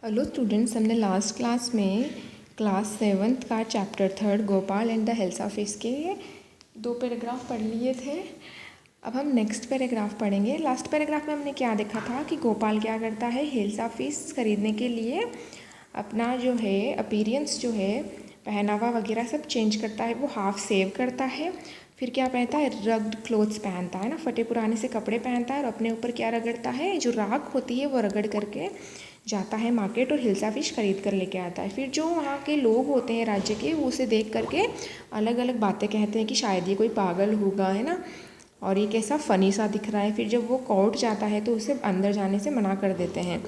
Hello students, हमने last class में class 7th का chapter 3 Gopal and the hilsa fish के 2 पैराग्राफ पढ़ लिए थे। अब हम नेक्स्ट पैराग्राफ पढ़ेंगे। लास्ट पैराग्राफ में हमने क्या देखा था कि गोपाल क्या करता है, हिल्सा फिश खरीदने के लिए अपना जो है अपीयरेंस जो है पहनावा वगैरह सब चेंज करता है। वो हाफ सेव करता है, फिर क्या पहनता है, रग्ड क्लोथ्स पहनता है ना, फटे पुराने से कपड़े पहनता है और अपने ऊपर क्या रगड़ता है, जो राख होती है वो रगड़ करके जाता है मार्केट और हिल्सा फिश खरीद कर लेके आता है। फिर जो वहाँ के लोग होते हैं राज्य के, वो उसे देख करके अलग अलग बातें कहते हैं कि शायद ये कोई पागल होगा, है ना, और ये कैसा फ़नी सा दिख रहा है। फिर जब वो कोर्ट जाता है तो उसे अंदर जाने से मना कर देते हैं।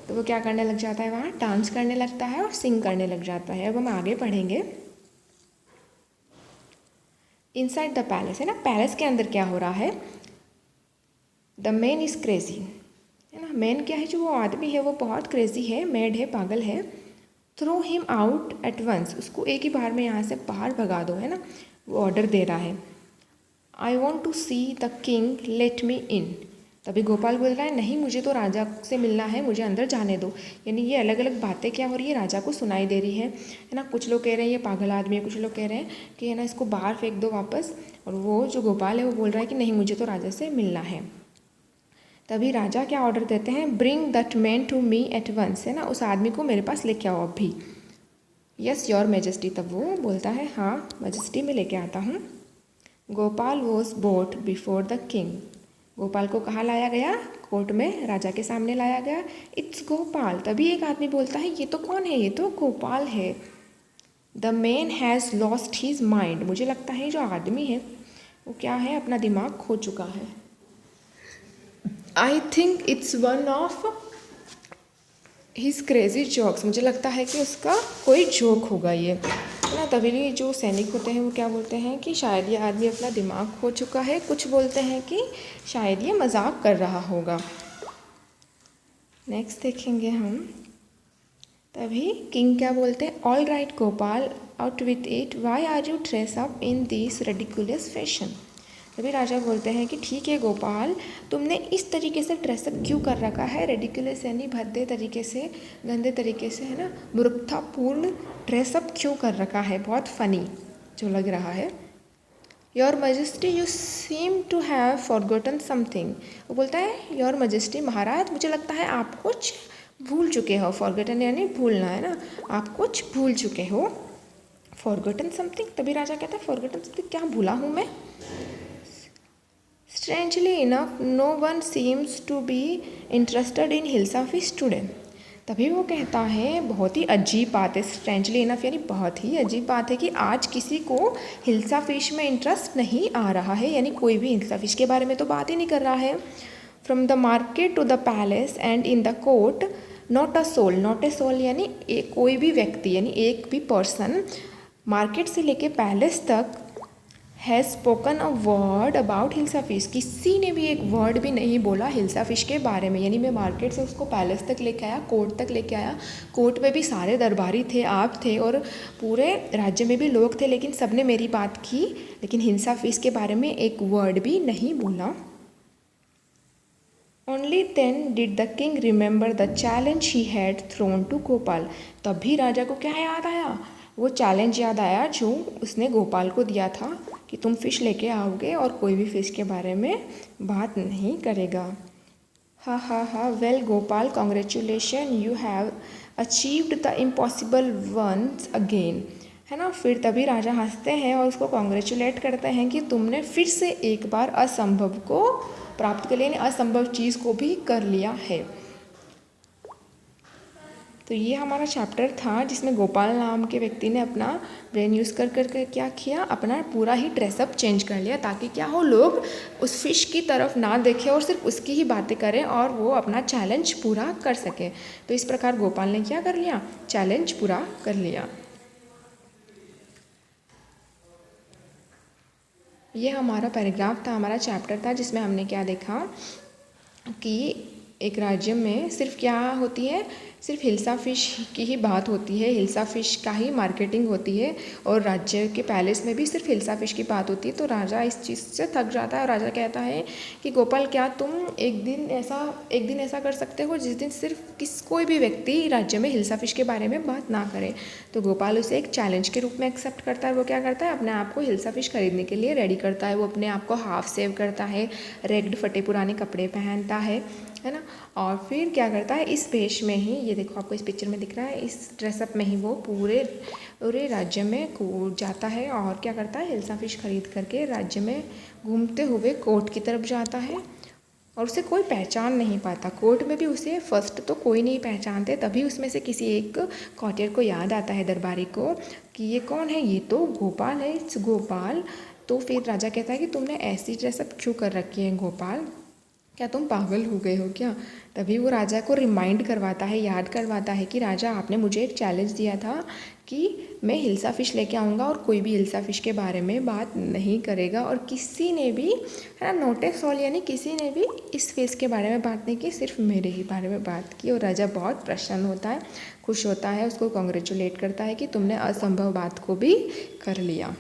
तो वो क्या करने लग जाता है, वहाँ डांस करने लगता है और सिंग करने लग जाता है। अब हम आगे पढ़ेंगे। इनसाइड द पैलेस, है ना, पैलेस के अंदर क्या हो रहा है, द मैन इज़ क्रेजी, है ना। मैन क्या है, जो वो आदमी है वो बहुत क्रेजी है, मैड है, पागल है। Throw him out at once, उसको एक ही बार में यहाँ से बाहर भगा दो, है ना। वो ऑर्डर दे रहा है। I want to see the king, let me in. तभी गोपाल बोल रहा है, नहीं मुझे तो राजा से मिलना है, मुझे अंदर जाने दो। यानी ये अलग अलग बातें क्या हो रही है, राजा को सुनाई दे रही है ना। कुछ लोग कह रहे हैं ये पागल आदमी है, कुछ लोग कह रहे हैं कि है ना इसको बाहर फेंक दो वापस। और वो जो गोपाल है वो बोल रहा है कि नहीं मुझे तो राजा से मिलना है। तभी राजा क्या ऑर्डर देते हैं, bring that man to me at once, है ना, उस आदमी को मेरे पास लेके आओ अभी। यस योर मैजेस्टी, तब वो बोलता है हाँ मैजेस्टी मैं लेके आता हूँ। Gopal was boat before the king, Gopal को कहाँ लाया गया, कोर्ट में राजा के सामने लाया गया। इट्स गोपाल, तभी एक आदमी बोलता है ये तो कौन है, ये तो गोपाल है। The man has lost his mind, मुझे लगता है जो आदमी है वो क्या है, अपना दिमाग खो चुका है। I think it's one of his crazy jokes, मुझे लगता है कि उसका कोई जोक होगा ये, है ना। तभी जो सैनिक होते हैं वो क्या बोलते हैं कि शायद ये आदमी अपना दिमाग खो चुका है, कुछ बोलते हैं कि शायद ये मजाक कर रहा होगा। नेक्स्ट देखेंगे हम। तभी किंग क्या बोलते हैं, all right Gopal, out with it, why are you dress up in this ridiculous fashion. तभी राजा बोलते हैं कि ठीक है गोपाल, तुमने इस तरीके से ड्रेसअप क्यों कर रखा है, रेडिकुलस यानी भद्दे तरीके से, गंदे तरीके से, है ना, मूर्खतापूर्ण ड्रेसअप क्यों कर रखा है, बहुत फ़नी जो लग रहा है। Your majesty you seem to have forgotten something, वो बोलता है योर मजेस्टी, महाराज मुझे लगता है आप कुछ भूल चुके हो। फॉरगॉटन यानी भूलना, है ना, आप कुछ भूल चुके हो। फॉरगॉटन समथिंग, तभी राजा कहता है फॉरगॉटन समथिंग, क्या भूला हूँ मैं। Strangely enough, no one seems to be interested in hilsa fish today. तभी वो कहता है, बहुत ही अजीब बात है, स्ट्रेंजली इनफ यानी बहुत ही अजीब बात है कि आज किसी को हिल्सा फिश में इंटरेस्ट नहीं आ रहा है, यानी कोई भी हिल्सा फिश के बारे में तो बात ही नहीं कर रहा है। From the market to the palace and in the court, not a soul, not a soul यानी कोई भी व्यक्ति, यानी एक भी पर्सन, मार्केट से लेके पैलेस तक, has spoken a word about hilsa fish, किसी ने भी एक वर्ड भी नहीं बोला हिल्सा फिश के बारे में। यानी मैं मार्केट से उसको पैलेस तक लेके आया, कोर्ट तक लेके आया, कोर्ट में भी सारे दरबारी थे, आप थे और पूरे राज्य में भी लोग थे, लेकिन सबने मेरी बात की, लेकिन हिल्सा फिश के बारे में एक वर्ड भी नहीं बोला। Only then did the king remember the challenge he had thrown to Gopal, तभी राजा को क्या याद आया, वो चैलेंज याद आया जो उसने गोपाल को दिया था कि तुम फ़िश लेके आओगे और कोई भी फ़िश के बारे में बात नहीं करेगा। हा हा हा, well Gopal, congratulation, you have achieved the impossible once again, है ना। फिर तभी राजा हंसते हैं और उसको कॉन्ग्रेचुलेट करते हैं कि तुमने फिर से एक बार असंभव को प्राप्त कर लिया, असंभव चीज़ को भी कर लिया है। तो ये हमारा चैप्टर था जिसमें गोपाल नाम के व्यक्ति ने अपना ब्रेन यूज़ कर कर क्या किया, अपना पूरा ही ड्रेसअप चेंज कर लिया, ताकि क्या हो, लोग उस फिश की तरफ ना देखें और सिर्फ उसकी ही बातें करें और वो अपना चैलेंज पूरा कर सके। तो इस प्रकार गोपाल ने क्या कर लिया, चैलेंज पूरा कर लिया। ये हमारा पैराग्राफ था, हमारा चैप्टर था, जिसमें हमने क्या देखा कि एक राज्य में सिर्फ क्या होती है, सिर्फ हिल्सा फिश की ही बात होती है, हिल्सा फिश का ही मार्केटिंग होती है और राज्य के पैलेस में भी सिर्फ हिल्सा फिश की बात होती है। तो राजा इस चीज़ से थक जाता है और राजा कहता है कि गोपाल क्या तुम एक दिन ऐसा कर सकते हो जिस दिन सिर्फ कोई भी व्यक्ति राज्य में हिल्सा फिश के बारे में बात ना करे। तो गोपाल उसे एक चैलेंज के रूप में एक्सेप्ट करता है। वो क्या करता है, अपने आप को हिल्सा फिश खरीदने के लिए रेडी करता है। वो अपने आप को हाफ सेव करता है, रेग्ड फटे पुराने कपड़े पहनता है ना, और फिर क्या करता है, इस वेश में ही, ये देखो आपको इस पिक्चर में दिख रहा है, इस ड्रेसअप में ही वो पूरे राज्य में जाता है और क्या करता है, हिल्सा फिश खरीद करके राज्य में घूमते हुए कोर्ट की तरफ जाता है और उसे कोई पहचान नहीं पाता। कोर्ट में भी उसे फर्स्ट तो कोई नहीं पहचानते, तभी उसमें से किसी एक कॉटियर को याद आता है, दरबारी को, कि ये कौन है, ये तो गोपाल है, इट्स गोपाल। तो फिर राजा कहता है कि तुमने ऐसी ड्रेसअप क्यों कर रखी है गोपाल, क्या तुम पागल हो गए हो क्या। तभी वो राजा को रिमाइंड करवाता है, याद करवाता है कि राजा आपने मुझे एक चैलेंज दिया था कि मैं हिल्सा फिश लेके आऊँगा और कोई भी हिल्सा फिश के बारे में बात नहीं करेगा। और किसी ने भी, है ना, नोटिस ऑल, यानी किसी ने भी इस फेस के बारे में बात नहीं की, सिर्फ मेरे ही बारे में बात की। और राजा बहुत प्रसन्न होता है, खुश होता है, उसको कॉन्ग्रेचुलेट करता है कि तुमने असंभव बात को भी कर लिया।